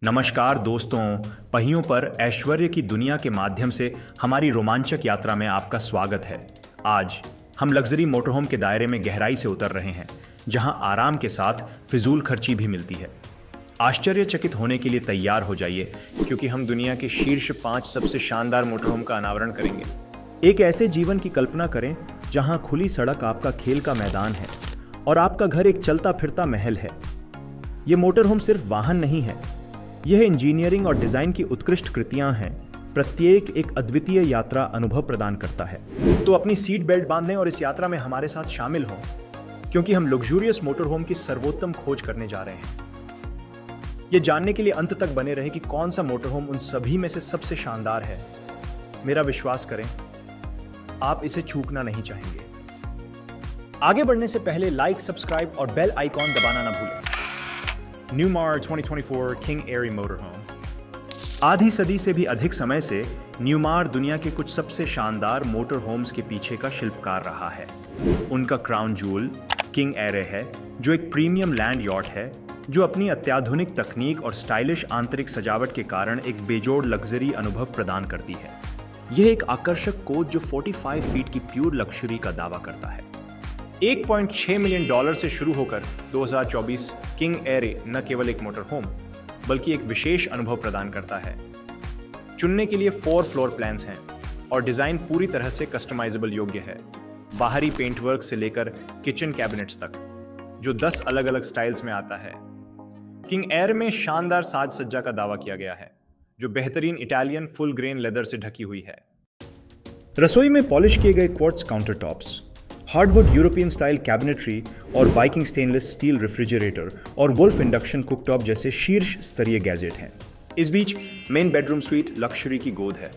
नमस्कार दोस्तों, पहियों पर ऐश्वर्य की दुनिया के माध्यम से हमारी रोमांचक यात्रा में आपका स्वागत है। आज हम लग्जरी मोटरहोम के दायरे में गहराई से उतर रहे हैं, जहां आराम के साथ फिजूल खर्ची भी मिलती है। आश्चर्यचकित होने के लिए तैयार हो जाइए, क्योंकि हम दुनिया के शीर्ष 5 सबसे शानदार मोटरहोम का अनावरण करेंगे। एक ऐसे जीवन की कल्पना करें जहां खुली सड़क आपका खेल का मैदान है और आपका घर एक चलता फिरता महल है। ये मोटरहोम सिर्फ वाहन नहीं है, यह इंजीनियरिंग और डिजाइन की उत्कृष्ट कृतियां हैं। प्रत्येक एक अद्वितीय यात्रा अनुभव प्रदान करता है। तो अपनी सीट बेल्ट बांध लें और इस यात्रा में हमारे साथ शामिल हों, क्योंकि हम लग्जूरियस मोटरहोम की सर्वोत्तम खोज करने जा रहे हैं। ये जानने के लिए अंत तक बने रहें कि कौन सा मोटरहोम उन सभी में से सबसे शानदार है। मेरा विश्वास करें, आप इसे चूकना नहीं चाहेंगे। आगे बढ़ने से पहले लाइक, सब्सक्राइब और बेल आइकॉन दबाना ना भूलें। न्यूमार 2024 किंग एरी मोटरहोम। आधी सदी से भी अधिक समय से न्यूमार दुनिया के कुछ सबसे शानदार मोटरहोम्स के पीछे का शिल्पकार रहा है। उनका क्राउन जूल किंग एरे है, जो एक प्रीमियम लैंड यॉट है जो अपनी अत्याधुनिक तकनीक और स्टाइलिश आंतरिक सजावट के कारण एक बेजोड़ लग्जरी अनुभव प्रदान करती है। यह एक आकर्षक कोच जो 45 फीट की प्योर लग्जरी का दावा करता है। $1.6 मिलियन से शुरू होकर 2024 किंग एरे न केवल एक मोटरहोम बल्कि एक विशेष अनुभव प्रदान करता है। चुनने के लिए 4 फ्लोर प्लान्स हैं और डिजाइन पूरी तरह से कस्टमाइजेबल योग्य है। बाहरी पेंटवर्क से लेकर किचन कैबिनेट्स तक, जो 10 अलग अलग स्टाइल्स में आता है। किंग एयर में शानदार साज सज्जा का दावा किया गया है, जो बेहतरीन इटालियन फुल ग्रेन लेदर से ढकी हुई है। रसोई में पॉलिश किए गए quartz counter tops, hardwood European style cabinetry और वाइकिंग स्टेनलेस स्टील रेफ्रिजरेटर और वुल्फ इंडक्शन कुकटॉप जैसे शीर्ष स्तरीय गैजेट हैं। इस बीच मेन बेडरूम स्वीट लक्जरी की गोद है।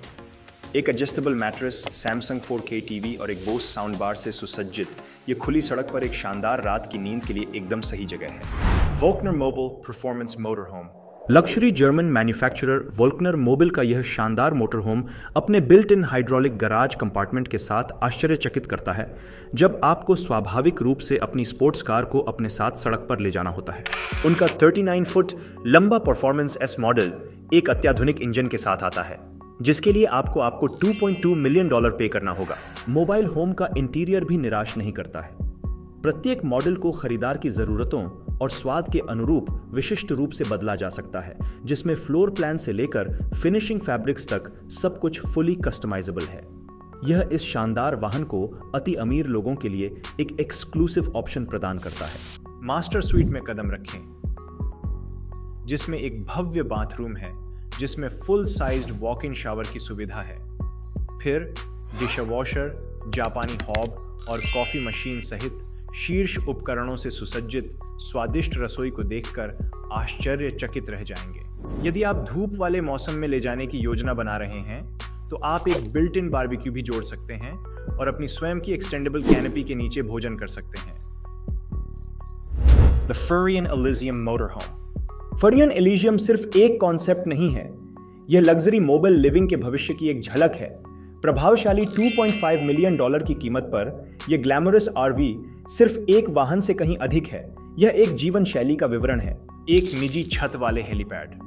एक adjustable mattress, Samsung 4K TV और एक बोस साउंड बार से सुसज्जित ये खुली सड़क पर एक शानदार रात की नींद के लिए एकदम सही जगह है। Volkner Mobil performance motorhome. Luxury German manufacturer Volkner Mobil का यह शानदार मोटरहोम अपने built in hydraulic garage compartment के साथ आश्चर्यचकित करता है, जब आपको स्वाभाविक रूप से अपनी स्पोर्ट्स कार को अपने साथ सड़क पर ले जाना होता है। उनका 39 फुट लंबा परफॉर्मेंस एस मॉडल एक अत्याधुनिक इंजन के साथ आता है, जिसके लिए आपको $2.2 मिलियन पे करना होगा। मोबाइल होम का इंटीरियर भी निराश नहीं करता है। प्रत्येक मॉडल को खरीदार की जरूरतों और स्वाद के अनुरूप विशिष्ट रूप से बदला जा सकता है, जिसमें फ्लोर प्लान से लेकर फिनिशिंग फैब्रिक्स तक सब कुछ फुली कस्टमाइजेबल है। यह इस शानदार वाहन को अति अमीर लोगों के लिए एक एक्सक्लूसिव ऑप्शन प्रदान करता है। मास्टर स्वीट में कदम रखें, जिसमें एक भव्य बाथरूम है, जिसमें full sized walk in shower की सुविधा है। फिर डिश वॉशर, जापानी हॉब और कॉफी मशीन सहित शीर्ष उपकरणों से सुसज्जित स्वादिष्ट रसोई को देखकर आश्चर्यचकित रह जाएंगे। यदि आप धूप वाले मौसम में ले जाने की योजना बना रहे हैं, तो आप एक बिल्ट इन बारबेक्यू भी जोड़ सकते हैं और अपनी स्वयं की एक्सटेंडेबल कैनपी के नीचे भोजन कर सकते हैं। The Furion Elysium motorhome. Furion Elysium सिर्फ एक कॉन्सेप्ट नहीं है, यह लग्जरी मोबाइल लिविंग के भविष्य की एक झलक है। प्रभावशाली $2.5 मिलियन की कीमत पर यह ग्लैमरस आरवी सिर्फ एक वाहन से कहीं अधिक है। यह एक जीवन शैली का विवरण है। एक निजी छत वाले हेलीपैड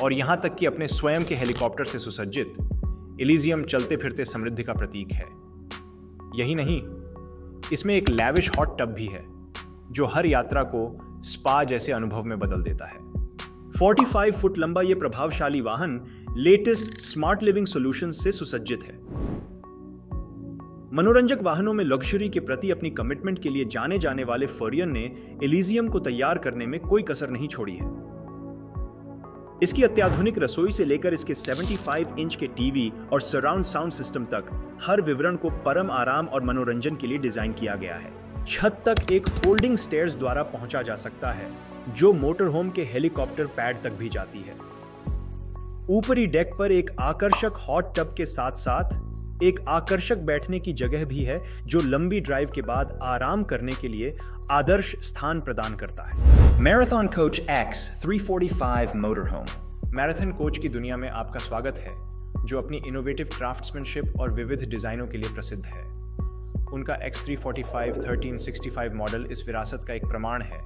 और यहां तक कि अपने स्वयं के हेलीकॉप्टर से सुसज्जित एलिजियम चलते फिरते समृद्धि का प्रतीक है। यही नहीं, इसमें एक लैविश हॉट टब भी है, जो हर यात्रा को स्पा जैसे अनुभव में बदल देता है। 45 फुट लंबा यह प्रभावशाली वाहन लेटेस्ट स्मार्ट लिविंग सॉल्यूशंस से सुसज्जित है। मनोरंजक वाहनों में लग्जरी के प्रति अपनी कमिटमेंट के लिए जाने जाने वाले फरियन ने एलिजियम को तैयार करने में कोई कसर नहीं छोड़ी है। इसकी अत्याधुनिक रसोई से लेकर इसके 75 इंच के टीवी और सराउंड साउंड सिस्टम तक, हर विवरण को परम आराम और मनोरंजन के लिए डिजाइन किया गया है। छत तक एक फोल्डिंग स्टेयर्स द्वारा पहुंचा जा सकता है, जो मोटरहोम के हेलीकॉप्टर पैड तक भी जाती है। ऊपरी डेक पर एक आकर्षक हॉट टब के साथ साथ एक आकर्षक बैठने की जगह भी है, जो लंबी ड्राइव के बाद आराम करने के लिए आदर्श स्थान प्रदान करता है। Marathon coach X 345 motorhome. Marathon coach की दुनिया में आपका स्वागत है, जो अपनी इनोवेटिव क्राफ्ट्समैनशिप और विविध डिजाइनों के लिए प्रसिद्ध है। उनका X345 1365 मॉडल इस विरासत का एक प्रमाण है,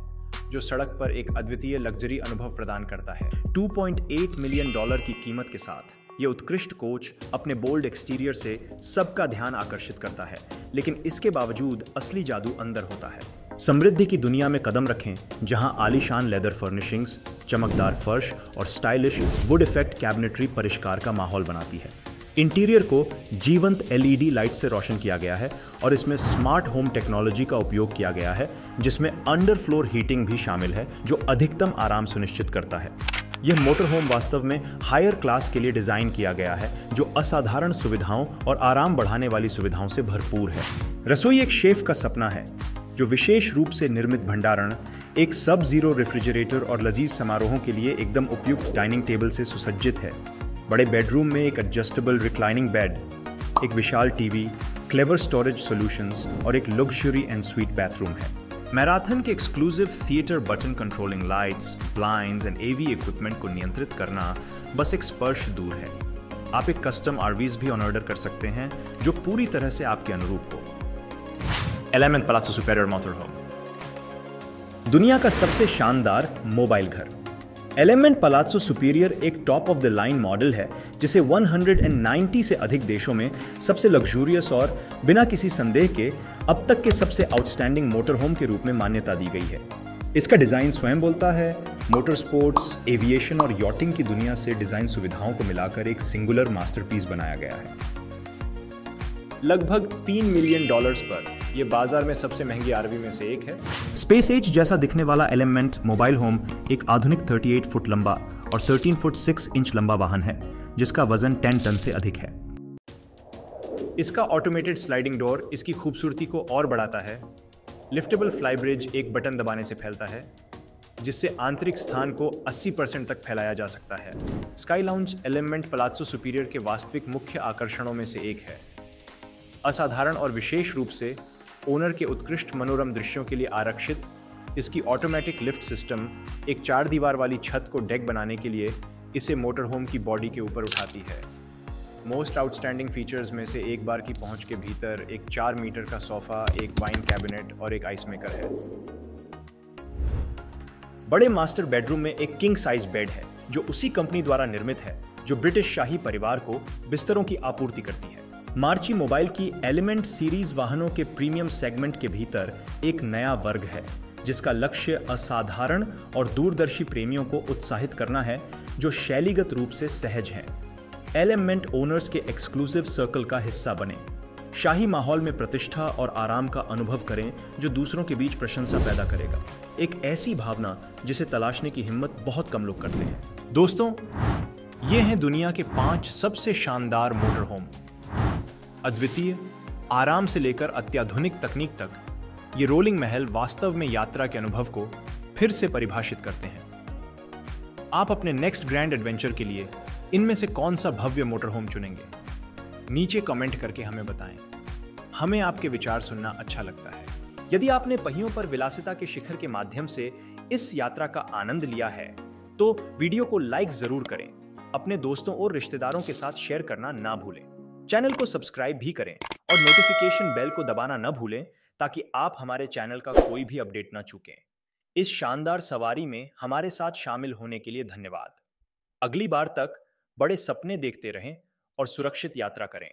जो सड़क पर एक अद्वितीय लग्जरी अनुभव प्रदान करता है। $2.8 मिलियन की कीमत के साथ ये उत्कृष्ट कोच अपने बोल्ड एक्सटीरियर से सबका ध्यान आकर्षित करता है, लेकिन इसके बावजूद असली जादू अंदर होता है। समृद्धि की दुनिया में कदम रखें, जहां आलीशान लेदर फर्निशिंग्स, चमकदार फर्श और स्टाइलिश वुड इफेक्ट कैबिनेटरी परिष्कार का माहौल बनाती है। इंटीरियर को जीवंत LED लाइट से रोशन किया गया है और इसमें स्मार्ट होम टेक्नोलॉजी का उपयोग किया गया है, जिसमें अंडर फ्लोर हीटिंग भी शामिल है, जो अधिकतम आराम सुनिश्चित करता है। यह मोटर होम वास्तव में हायर क्लास के लिए डिजाइन किया गया है, जो असाधारण सुविधाओं और आराम बढ़ाने वाली सुविधाओं से भरपूर है। रसोई एक शेफ का सपना है, जो विशेष रूप से निर्मित भंडारण, एक सब जीरो रेफ्रिजरेटर और लजीज समारोहों के लिए एकदम उपयुक्त डाइनिंग टेबल से सुसज्जित है। बड़े बेडरूम में एक एडजस्टेबल रिक्लाइनिंग बेड, एक विशाल टीवी, क्लेवर स्टोरेज सॉल्यूशंस और एक लग्जरी एंड स्वीट बाथरूम है। मैराथन के exclusive theatre button controlling lights, blinds and AV equipment को नियंत्रित करना बस एक स्पर्श दूर है। आप एक कस्टम RVs भी ऑर्डर कर सकते हैं, जो पूरी तरह से आपके अनुरूप हो। एलिमेंट पलाज़ो सुपीरियर मोटरहोम, दुनिया का सबसे शानदार मोबाइल घर। एलिमेंट पलाज़ो सुपीरियर एक top of the line model है, जिसे 190 से अधिक देशों में सबसे लग्जूरियस और बिना किसी संदेह के अब तक के सबसे आउटस्टैंडिंग मोटर होम के रूप में मान्यता दी गई है। इसका डिजाइन स्वयं बोलता है, मोटर स्पोर्ट्स, एविएशन और यॉटिंग की दुनिया से डिजाइन सुविधाओं को मिलाकर एक सिंगुलर मास्टरपीस बनाया गया है। लगभग $3 मिलियन पर यह बाजार में सबसे महंगी RV में से एक है। स्पेस एज जैसा दिखने वाला एलिमेंट मोबाइल होम एक आधुनिक 38 फुट लंबा और 13 फुट 6 इंच लंबा वाहन है, जिसका वजन 10 टन से अधिक है। इसका ऑटोमेटेड स्लाइडिंग डोर इसकी खूबसूरती को और बढ़ाता है। लिफ्टेबल फ्लाई ब्रिज एक बटन दबाने से फैलता है, जिससे आंतरिक स्थान को 80% तक फैलाया जा सकता है। Sky lounge element palazzo superior के वास्तविक मुख्य आकर्षणों में से एक है। असाधारण और विशेष रूप से ओनर के उत्कृष्ट मनोरम दृश्यों के लिए आरक्षित, इसकी ऑटोमेटिक लिफ्ट सिस्टम एक 4 दीवार वाली छत को डेक बनाने के लिए इसे मोटर होम की बॉडी के ऊपर उठाती है। मोस्ट आउटस्टैंडिंग फीचर्स में से एक बार की पहुंच के भीतर एक 4 मीटर का सोफा, एक वाइन कैबिनेट और एक आइस मेकर है। बड़े मास्टर बेडरूम में एक किंग साइज बेड है, जो उसी कंपनी द्वारा निर्मित है जो ब्रिटिश शाही परिवार को बिस्तरों की आपूर्ति करती है। मार्ची मोबाइल की एलिमेंट सीरीज वाहनों के प्रीमियम सेगमेंट के भीतर एक नया वर्ग है, जिसका लक्ष्य असाधारण और दूरदर्शी प्रेमियों को उत्साहित करना है, जो शैलीगत रूप से सहज हैं। एलिमेंट ओनर्स के एक्सक्लूसिव सर्कल का हिस्सा बने, शाही माहौल में प्रतिष्ठा और आराम का अनुभव करें, जो दूसरों के बीच प्रशंसा पैदा करेगा। एक ऐसी भावना जिसे तलाशने की हिम्मत बहुत कम लोग करते हैं। दोस्तों, ये हैं दुनिया के 5 सबसे शानदार मोटर होम। अद्वितीय आराम से लेकर अत्याधुनिक तकनीक तक, ये रोलिंग महल वास्तव में यात्रा के अनुभव को फिर से परिभाषित करते हैं। आप अपने नेक्स्ट ग्रैंड एडवेंचर के लिए इनमें से कौन सा भव्य मोटर होम चुनेंगे? नीचे कमेंट करके हमें बताएं। हमें आपके विचार सुनना अच्छा लगता है। यदि आपने पहियों पर विलासिता के शिखर के माध्यम से इस यात्रा का आनंद लिया है, तो वीडियो को लाइक जरूर करें, अपने दोस्तों और रिश्तेदारों के साथ शेयर करना ना भूलें। चैनल को सब्सक्राइब भी करें और नोटिफिकेशन बेल को दबाना न भूलें, ताकि आप हमारे चैनल का कोई भी अपडेट न चूकें। इस शानदार सवारी में हमारे साथ शामिल होने के लिए धन्यवाद। अगली बार तक बड़े सपने देखते रहें और सुरक्षित यात्रा करें।